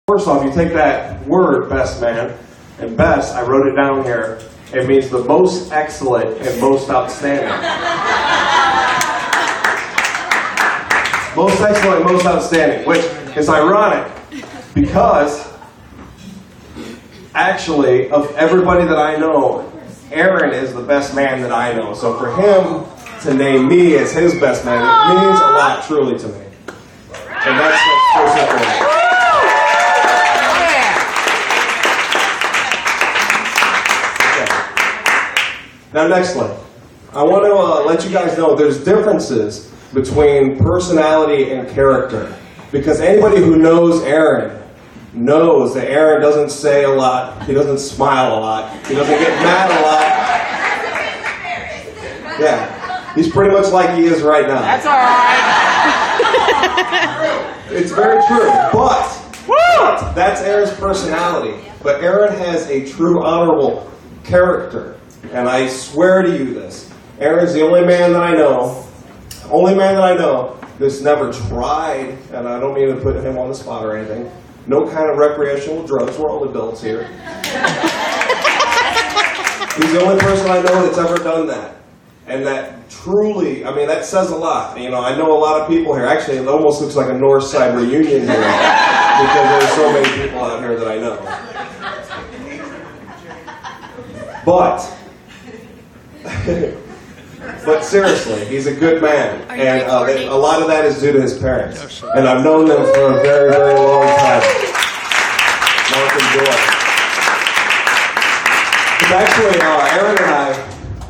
First off, you take that word, best man, and best, I wrote it down here, it means the most excellent and most outstanding. Most excellent and most outstanding, which is ironic, because actually, of everybody that I know, Aaron is the best man that I know. So for him to name me as his best man, it means a lot truly to me. And that's first and foremost. Now, nextly, I want to let you guys know there's differences between personality and character. Because anybody who knows Aaron knows that Aaron doesn't say a lot, he doesn't smile a lot, he doesn't get mad a lot. Yeah, he's pretty much like he is right now. That's all right. It's very true, but that's Aaron's personality. But Aaron has a true honorable character. And I swear to you this, Aaron's the only man that I know that's never tried, and I don't mean to put him on the spot or anything, no kind of recreational drugs. We're all adults here. He's the only person I know that's ever done that. And that truly, I mean, that says a lot. You know, I know a lot of people here. Actually, it almost looks like a North Side reunion here because there's so many people out here that I know. But seriously, he's a good man, and a lot of that is due to his parents. And I've known them for a very, very long time. Mark and Joy. Because actually, Aaron and I,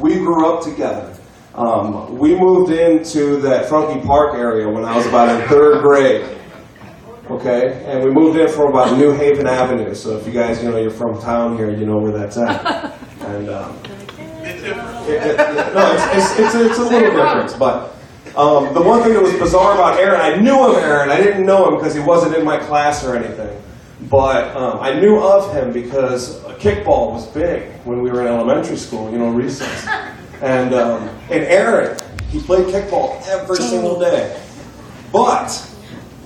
we grew up together. We moved into that Funky Park area when I was about in 3rd grade. Okay, and we moved in from about New Haven Avenue. So if you guys, you're from town here, you know where that's at. And it's a little difference, but the one thing that was bizarre about Aaron, I knew of Aaron. I didn't know him because he wasn't in my class or anything, but I knew of him because kickball was big when we were in elementary school, recess. And Aaron, he played kickball every single day, but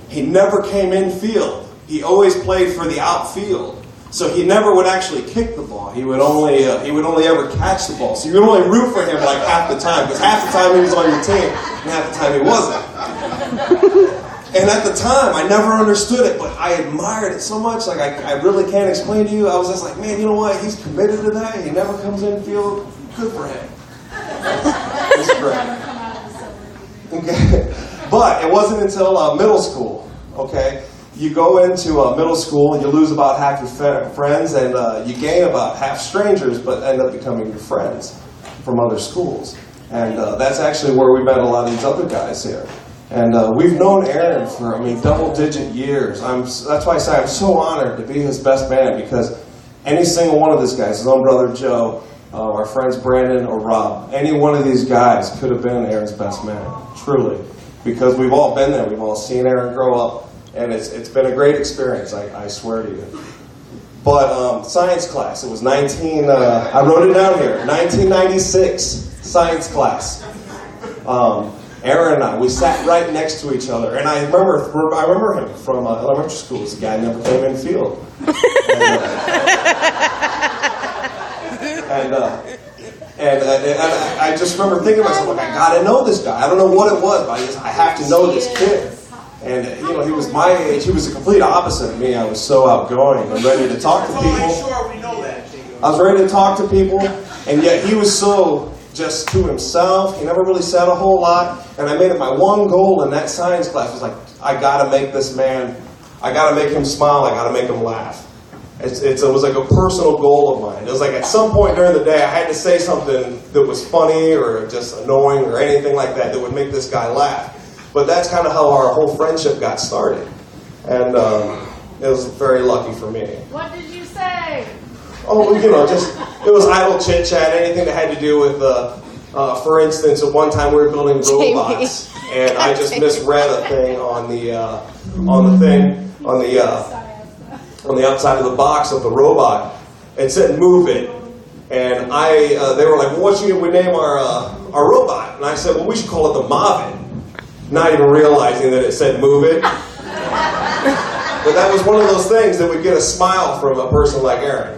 he never came in field. He always played for the outfield. So he never would actually kick the ball. He would only ever catch the ball. So you would only root for him like half the time, because half the time he was on your team, and half the time he wasn't. And at the time, I never understood it, but I admired it so much. Like I really can't explain to you. I was just like, man, you know what? He's committed to that. He never comes in field. Good for him. It's great. Okay. But it wasn't until middle school. Okay. You go into middle school and you lose about half your friends, and you gain about half strangers, but end up becoming your friends from other schools. And that's actually where we met a lot of these other guys here. And we've known Aaron for, double-digit years. That's why I say I'm so honored to be his best man, because any single one of these guys, his own brother Joe, our friends Brandon or Rob, any one of these guys could have been Aaron's best man, truly. Because we've all been there. We've all seen Aaron grow up. And it's been a great experience, I swear to you. But science class, it was I wrote it down here, 1996 science class. Aaron and I, we sat right next to each other. And I remember him from elementary school. This guy never came in field. And I just remember thinking to myself, like, I gotta know this guy. I don't know what it was, but I have to know this kid. And, he was my age. He was the complete opposite of me. I was so outgoing and ready to talk to people. I was ready to talk to people, and yet he was so just to himself. He never really said a whole lot. And I made it my one goal in that science class was like, I got to make this man, I got to make him smile, I got to make him laugh. It was like a personal goal of mine. It was like at some point during the day, I had to say something that was funny or just annoying or anything like that would make this guy laugh. But that's kind of how our whole friendship got started. And it was very lucky for me. What did you say? Oh, it was idle chit-chat, anything that had to do with, for instance, at one time we were building robots, and I just misread a thing on the outside of the box of the robot. It said, move it. And they were like, well, what should we name our robot? And I said, well, we should call it the Marvin. Not even realizing that it said move it. But that was one of those things that would get a smile from a person like Aaron,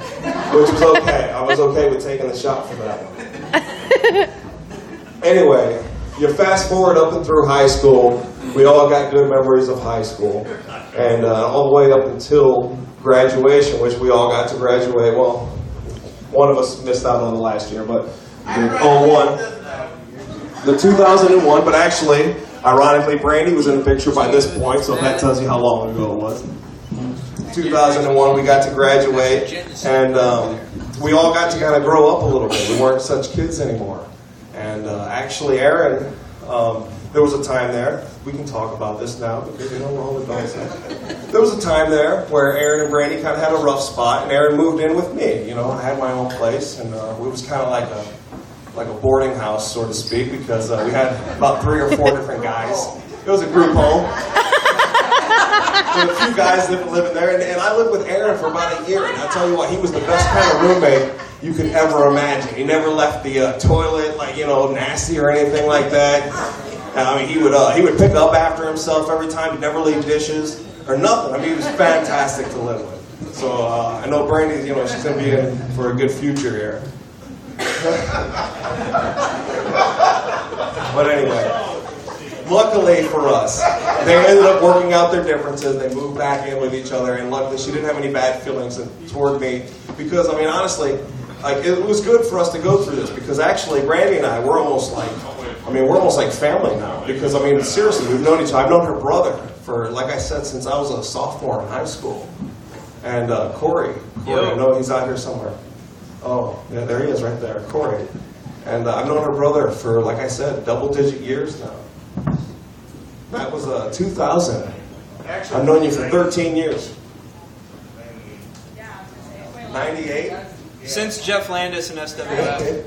which was okay. I was okay with taking the shot for that one. Anyway, you fast forward up and through high school. We all got good memories of high school. And all the way up until graduation, which we all got to graduate. Well, one of us missed out on the last year, but the 2001, but actually, ironically, Brandi was in the picture by this point, so that tells you how long ago it was. 2001, we got to graduate, and we all got to kind of grow up a little bit. We weren't such kids anymore. And actually, Aaron, there was a time there, we can talk about this now because we're all adults now. There was a time there where Aaron and Brandi kind of had a rough spot, and Aaron moved in with me. You know, I had my own place, and it was kind of like a boarding house, so to speak, because we had about 3 or 4 different guys. It was a group home. There were a few guys living there, and I lived with Aaron for about a year, and I'll tell you what, he was the best kind of roommate you could ever imagine. He never left the toilet, nasty or anything like that. I mean, he would pick up after himself every time. He'd never leave dishes or nothing. I mean, he was fantastic to live with. So I know Brandi, she's going to be in for a good future here. But anyway, luckily for us, they ended up working out their differences. They moved back in with each other, and luckily she didn't have any bad feelings toward me. Because, I mean, honestly, it was good for us to go through this, because actually Brandi and I, we're almost like family now. Because, I mean, seriously, we've known each other. I've known her brother for, like I said, since I was a sophomore in high school. And Corey, I know he's out here somewhere. Oh, yeah, there he is right there, Corey. And I've known her brother for, like I said, double-digit years now. That was 2000. I've known you for 13 years. 98? Since Jeff Landis and SWF.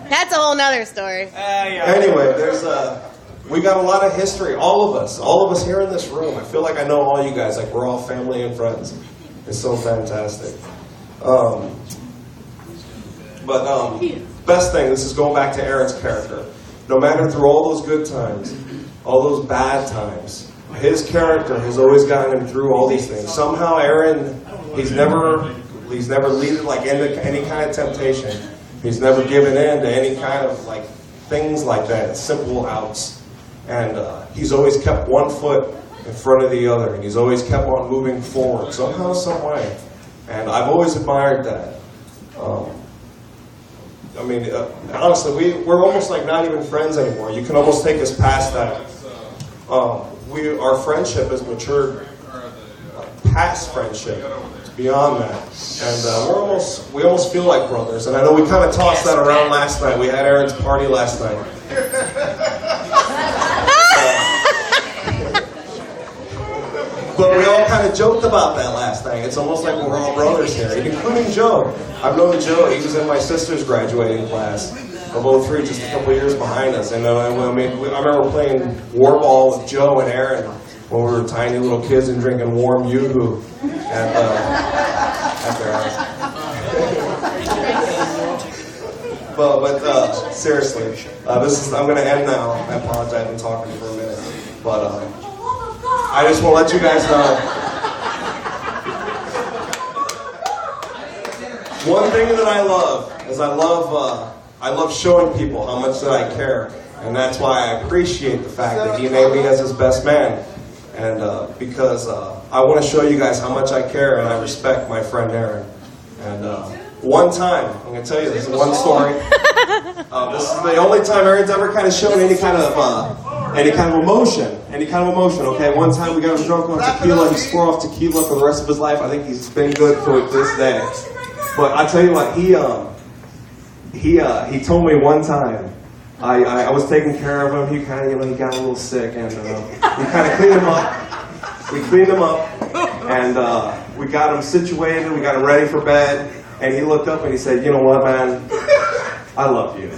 That's a whole nother story. Yeah. Anyway, we got a lot of history, all of us here in this room. I feel like I know all you guys, like we're all family and friends. It's so fantastic. Best thing, this is going back to Aaron's character. No matter through all those good times, all those bad times, his character has always gotten him through all these things. Somehow Aaron, he's never leaded like any kind of temptation. He's never given in to any kind of like things like that, simple outs. And he's always kept one foot in front of the other, and he's always kept on moving forward, somehow, some way. And I've always admired that. I mean, honestly, we're almost like not even friends anymore. You can almost take us past that. Our friendship has matured past friendship, beyond that, and we almost feel like brothers. And I know we kind of tossed that around last night. We had Aaron's party last night. But we all kind of joked about that last night. It's almost like we're all brothers here, including Joe. I've known Joe. He was in my sister's graduating class. We're 3 just a couple years behind us. And I remember playing war ball with Joe and Aaron when we were tiny little kids and drinking warm yoo-hoo at their house. But seriously, I'm going to end now. I apologize. I've been talking for a minute. But I just want to let you guys know. One thing that I love is I love showing people how much that I care, and that's why I appreciate the fact that he named me as his best man, and because I want to show you guys how much I care and I respect my friend Aaron. And one time, I'm going to tell you this one story. This is the only time Aaron's ever kind of shown any kind of emotion. Okay, one time we got him drunk on tequila. He swore off tequila for the rest of his life. I think he's been good for this day. But I tell you what, he told me one time. I was taking care of him. He kind of he got a little sick, and we kind of cleaned him up. We cleaned him up, and we got him situated. We got him ready for bed. And he looked up and he said, "You know what, man? I love you."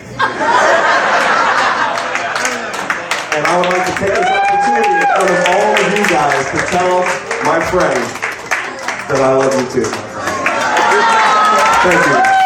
And I would like to take this opportunity in front of all of you guys to tell my friend that I love you too. Thank you.